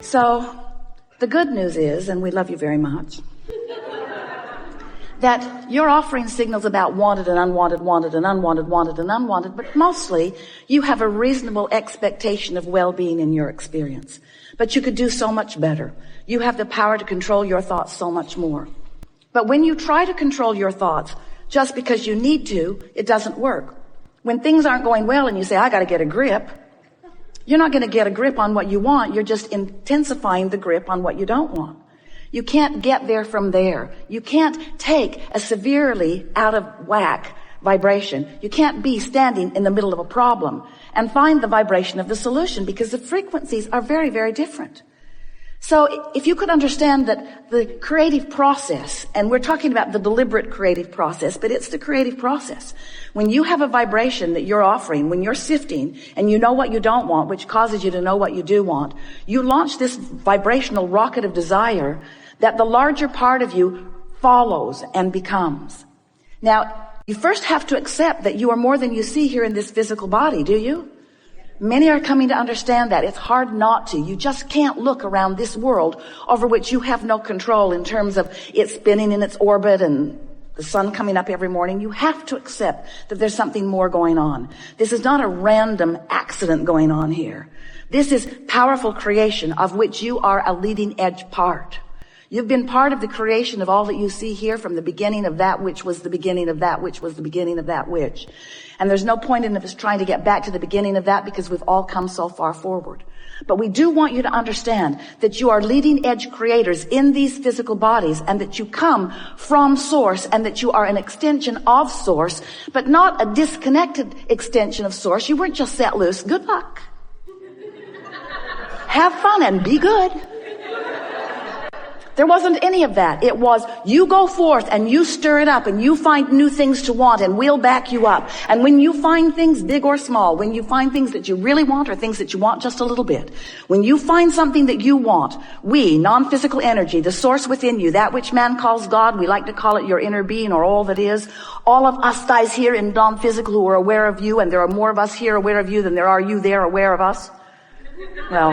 So the good news is, and we love you very much, that you're offering signals about wanted and unwanted, wanted and unwanted, wanted and unwanted, but mostly you have a reasonable expectation of well-being in your experience. But you could do so much better. You have the power to control your thoughts so much more. But when you try to control your thoughts just because you need to, it doesn't work. When things aren't going well and you say, I got to get a grip, you're not going to get a grip on what you want. You're just intensifying the grip on what you don't want. You can't get there from there. You can't take a severely out of whack vibration. You can't be standing in the middle of a problem and find the vibration of the solution, because the frequencies are very, very different. So if you could understand that the creative process, and we're talking about the deliberate creative process, but it's the creative process. When you have a vibration that you're offering, when you're sifting and you know what you don't want, which causes you to know what you do want, you launch this vibrational rocket of desire that the larger part of you follows and becomes. Now, you first have to accept that you are more than you see here in this physical body, do you? Many are coming to understand that. It's hard not to. You just can't look around this world over which you have no control in terms of it spinning in its orbit and the sun coming up every morning. You have to accept that there's something more going on. This is not a random accident going on here. This is powerful creation of which you are a leading edge part. You've been part of the creation of all that you see here from the beginning of that which was the beginning of that which was the beginning of that which. And there's no point in us trying to get back to the beginning of that, because we've all come so far forward. But we do want you to understand that you are leading edge creators in these physical bodies, and that you come from source, and that you are an extension of source, but not a disconnected extension of source. You weren't just set loose. Good luck. Have fun and be good. There wasn't any of that. It was, you go forth and you stir it up and you find new things to want, and we'll back you up. And when you find things big or small, when you find things that you really want or things that you want just a little bit, when you find something that you want, we, non-physical energy, the source within you, that which man calls God, we like to call it your inner being or all that is, all of us guys here in non-physical who are aware of you, and there are more of us here aware of you than there are you there aware of us. Well,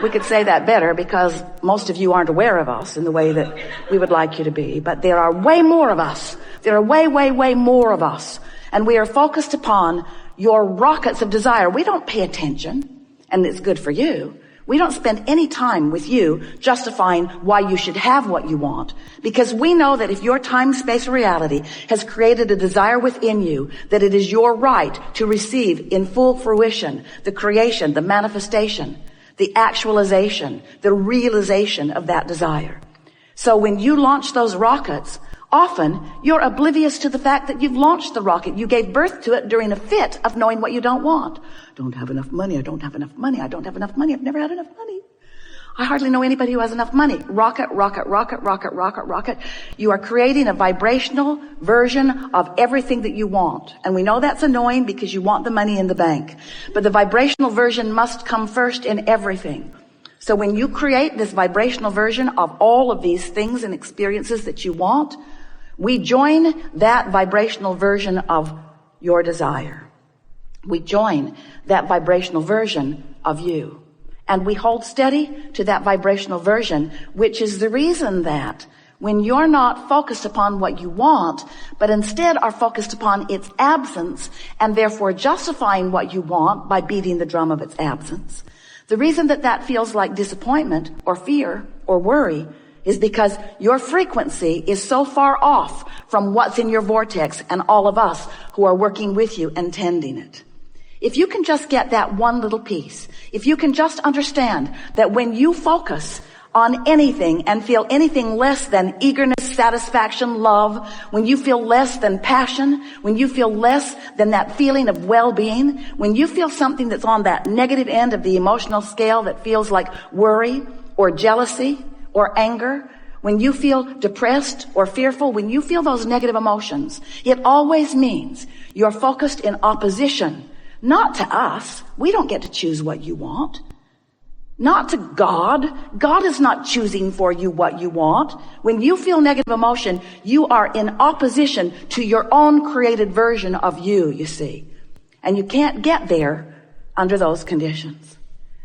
we could say that better, because most of you aren't aware of us in the way that we would like you to be. But there are way more of us. There are way, way, way more of us. And we are focused upon your rockets of desire. We don't pay attention, and it's good for you. We don't spend any time with you justifying why you should have what you want, because we know that if your time, space, or reality has created a desire within you, that it is your right to receive in full fruition the creation, the manifestation, the actualization, the realization of that desire. So when you launch those rockets, often you're oblivious to the fact that you've launched the rocket. You gave birth to it during a fit of knowing what you don't want. Don't have enough money. I don't have enough money. I don't have enough money. I've never had enough money. I hardly know anybody who has enough money. Rocket, rocket, rocket, rocket, rocket, rocket. You are creating a vibrational version of everything that you want. And we know that's annoying because you want the money in the bank. But the vibrational version must come first in everything. So when you create this vibrational version of all of these things and experiences that you want, we join that vibrational version of your desire. We join that vibrational version of you. And we hold steady to that vibrational version, which is the reason that when you're not focused upon what you want, but instead are focused upon its absence, and therefore justifying what you want by beating the drum of its absence, the reason that that feels like disappointment or fear or worry is because your frequency is so far off from what's in your vortex and all of us who are working with you and tending it. If you can just get that one little piece, if you can just understand that when you focus on anything and feel anything less than eagerness, satisfaction, love, when you feel less than passion, when you feel less than that feeling of well-being, when you feel something that's on that negative end of the emotional scale that feels like worry or jealousy or anger, when you feel depressed or fearful, when you feel those negative emotions, it always means you're focused in opposition. Not to us. We don't get to choose what you want. Not to God. God is not choosing for you what you want. When you feel negative emotion, you are in opposition to your own created version of you see. And you can't get there under those conditions.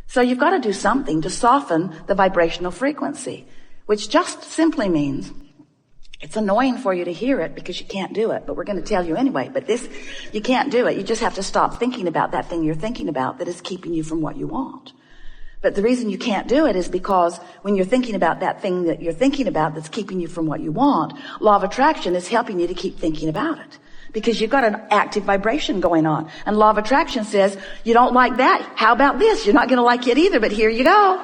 So you've got to do something to soften the vibrational frequency, which just simply means it's annoying for you to hear it because you can't do it, but we're going to tell you anyway. But you can't do it. You just have to stop thinking about that thing you're thinking about that is keeping you from what you want. But the reason you can't do it is because when you're thinking about that thing that you're thinking about that's keeping you from what you want, law of attraction is helping you to keep thinking about it. Because you've got an active vibration going on. And law of attraction says, you don't like that. How about this? You're not going to like it either, but here you go.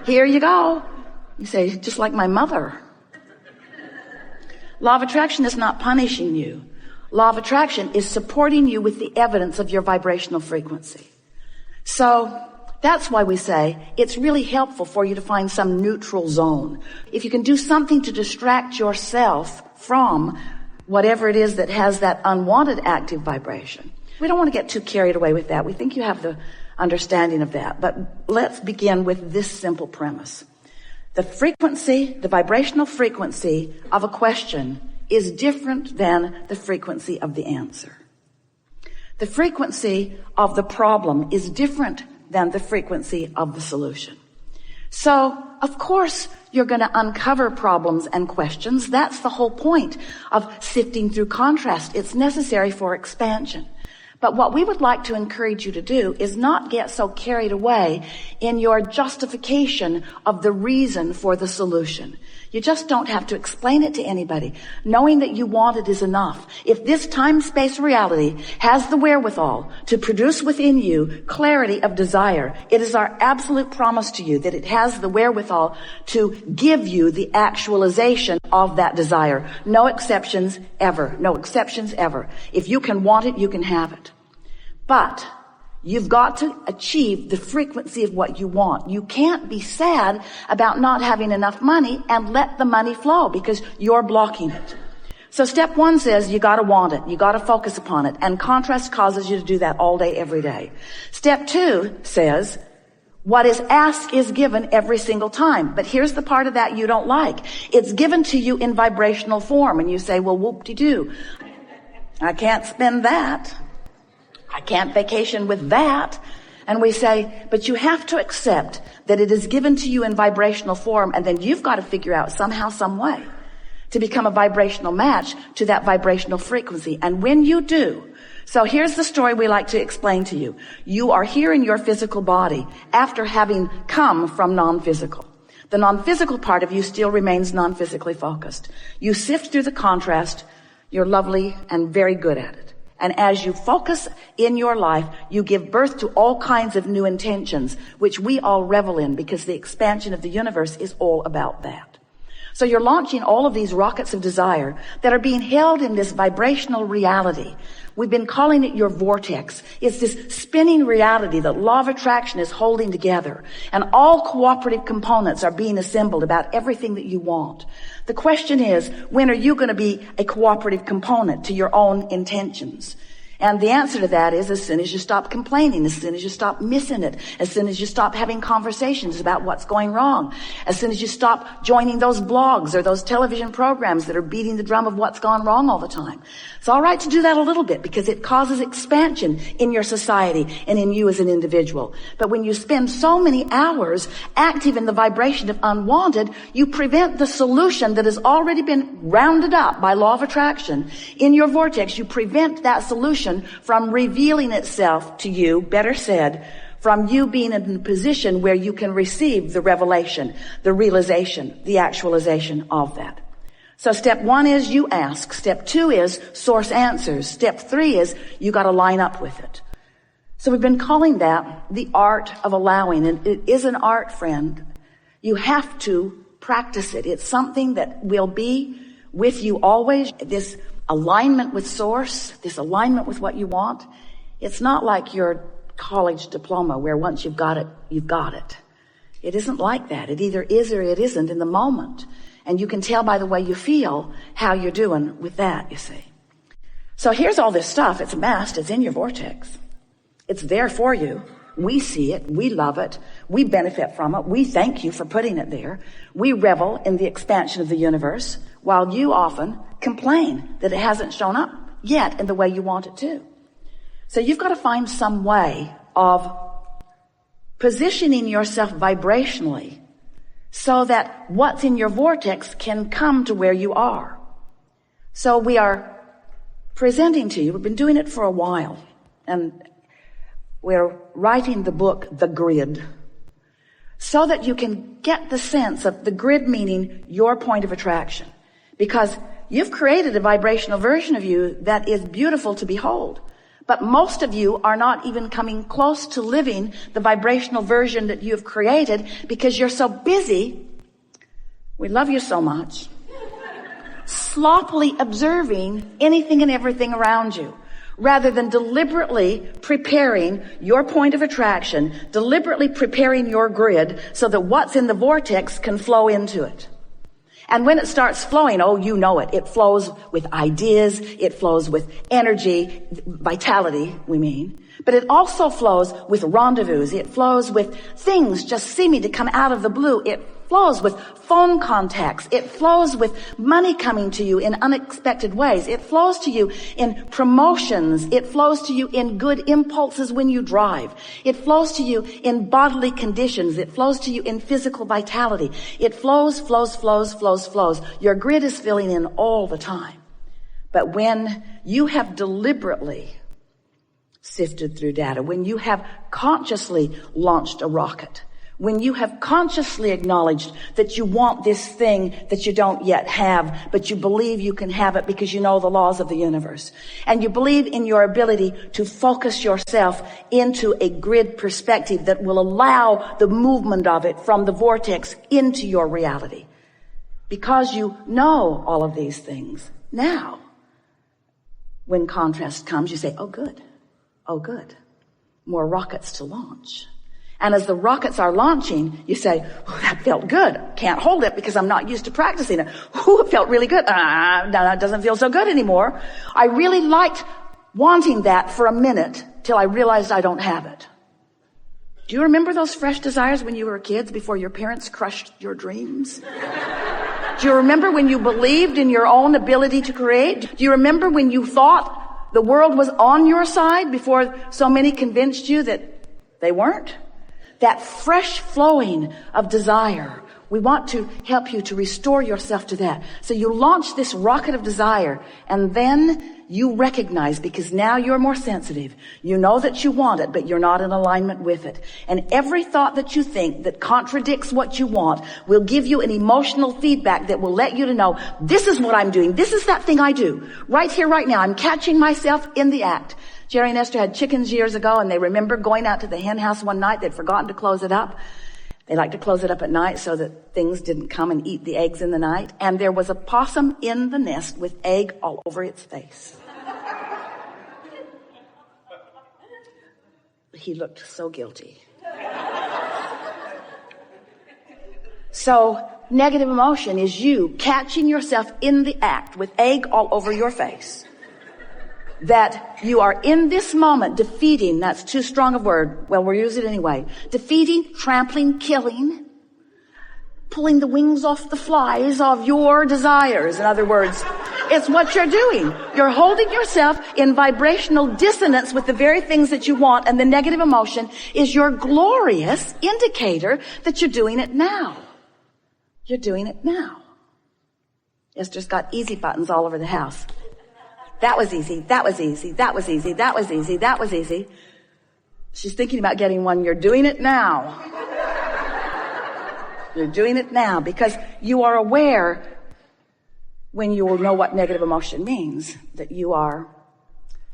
Here you go. You say, just like my mother. Law of attraction is not punishing you. Law of attraction is supporting you with the evidence of your vibrational frequency. So that's why we say it's really helpful for you to find some neutral zone. If you can do something to distract yourself from whatever it is that has that unwanted active vibration. We don't want to get too carried away with that. We think you have the understanding of that. But let's begin with this simple premise. The frequency, the vibrational frequency of a question is different than the frequency of the answer. The frequency of the problem is different than the frequency of the solution. So, of course, you're going to uncover problems and questions. That's the whole point of sifting through contrast. It's necessary for expansion. But what we would like to encourage you to do is not get so carried away in your justification of the reason for the solution. You just don't have to explain it to anybody. Knowing that you want it is enough. If this time-space reality has the wherewithal to produce within you clarity of desire, it is our absolute promise to you that it has the wherewithal to give you the actualization of that desire. No exceptions ever. No exceptions ever. If you can want it, you can have it. But you've got to achieve the frequency of what you want. You can't be sad about not having enough money and let the money flow because you're blocking it. So step one says you got to want it. You got to focus upon it. And contrast causes you to do that all day, every day. Step two says what is asked is given every single time. But here's the part of that you don't like. It's given to you in vibrational form. And you say, well, whoop-de-doo. I can't spend that. I can't vacation with that. And we say, but you have to accept that it is given to you in vibrational form, and then you've got to figure out somehow, some way to become a vibrational match to that vibrational frequency. And when you do, so here's the story we like to explain to you. You are here in your physical body after having come from non-physical. The non-physical part of you still remains non-physically focused. You sift through the contrast. You're lovely and very good at it. And as you focus in your life, you give birth to all kinds of new intentions, which we all revel in because the expansion of the universe is all about that. So you're launching all of these rockets of desire that are being held in this vibrational reality. We've been calling it your vortex. It's this spinning reality that law of attraction is holding together. And all cooperative components are being assembled about everything that you want. The question is, when are you going to be a cooperative component to your own intentions? And the answer to that is as soon as you stop complaining, as soon as you stop missing it, as soon as you stop having conversations about what's going wrong, as soon as you stop joining those blogs or those television programs that are beating the drum of what's gone wrong all the time. It's all right to do that a little bit because it causes expansion in your society and in you as an individual. But when you spend so many hours active in the vibration of unwanted, you prevent the solution that has already been rounded up by law of attraction in your vortex. You prevent that solution from revealing itself to you, better said, from you being in a position where you can receive the revelation, the realization, the actualization of that. So step one is you ask. Step two is source answers. Step three is you got to line up with it. So we've been calling that the art of allowing. And it is an art, friend. You have to practice it. It's something that will be with you always. This alignment with source, this alignment with what you want. It's not like your college diploma where once you've got it, you've got it. It isn't like that. It either is or it isn't in the moment. And you can tell by the way you feel how you're doing with that, you see. So here's all this stuff. It's amassed. It's in your vortex. It's there for you. We see it. We love it. We benefit from it. We thank you for putting it there. We revel in the expansion of the universe while you often complain that it hasn't shown up yet in the way you want it to. So you've got to find some way of positioning yourself vibrationally so that what's in your vortex can come to where you are. So we are presenting to you, we've been doing it for a while, and we're writing the book, The Grid, so that you can get the sense of the grid meaning your point of attraction. Because you've created a vibrational version of you that is beautiful to behold. But most of you are not even coming close to living the vibrational version that you've created because you're so busy. We love you so much. Sloppily observing anything and everything around you, rather than deliberately preparing your point of attraction, deliberately preparing your grid so that what's in the vortex can flow into it. And when it starts flowing, oh, you know it. It flows with ideas. It flows with energy, vitality, we mean. But it also flows with rendezvous. It flows with things just seeming to come out of the blue. It flows with phone contacts. It flows with money coming to you in unexpected ways. It flows to you in promotions. It flows to you in good impulses when you drive. It flows to you in bodily conditions. It flows to you in physical vitality. It flows. Your grid is filling in all the time. But when you have deliberately sifted through data, when you have consciously launched a rocket, when you have consciously acknowledged that you want this thing that you don't yet have, but you believe you can have it because you know the laws of the universe, and you believe in your ability to focus yourself into a grid perspective that will allow the movement of it from the vortex into your reality. Because you know all of these things now, when contrast comes, you say, oh good, more rockets to launch. And as the rockets are launching, you say, oh, that felt good. Can't hold it because I'm not used to practicing it. Oh, it felt really good. No, it doesn't feel so good anymore. I really liked wanting that for a minute till I realized I don't have it. Do you remember those fresh desires when you were kids before your parents crushed your dreams? Do you remember when you believed in your own ability to create? Do you remember when you thought the world was on your side before so many convinced you that they weren't? That fresh flowing of desire. We want to help you to restore yourself to that. So you launch this rocket of desire, and then you recognize, because now you're more sensitive. You know that you want it, but you're not in alignment with it. And every thought that you think that contradicts what you want will give you an emotional feedback that will let you to know, this is what I'm doing. This is that thing I do. Right here, right now. I'm catching myself in the act. Jerry and Esther had chickens years ago, and they remember going out to the hen house one night. They'd forgotten to close it up. They like to close it up at night so that things didn't come and eat the eggs in the night. And there was a possum in the nest with egg all over its face. He looked so guilty. So negative emotion is you catching yourself in the act with egg all over your face. That you are in this moment defeating, that's too strong a word, well, we'll use it anyway, defeating, trampling, killing, pulling the wings off the flies of your desires. In other words, it's what you're doing. You're holding yourself in vibrational dissonance with the very things that you want, and the negative emotion is your glorious indicator that you're doing it now. You're doing it now. Esther's got easy buttons all over the house. That was easy. That was easy. That was easy. That was easy. That was easy. She's thinking about getting one. You're doing it now. You're doing it now because you are aware when you will know what negative emotion means, that you are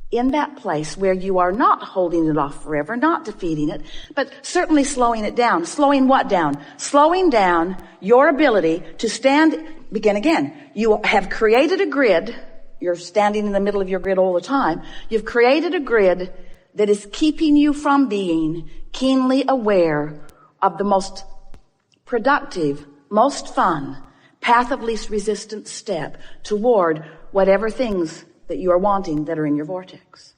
in that place where you are not holding it off forever, not defeating it, but certainly slowing it down. Slowing what down? Slowing down your ability to stand, begin again. You have created a grid. You're standing in the middle of your grid all the time. You've created a grid that is keeping you from being keenly aware of the most productive, most fun, path of least resistance step toward whatever things that you are wanting that are in your vortex.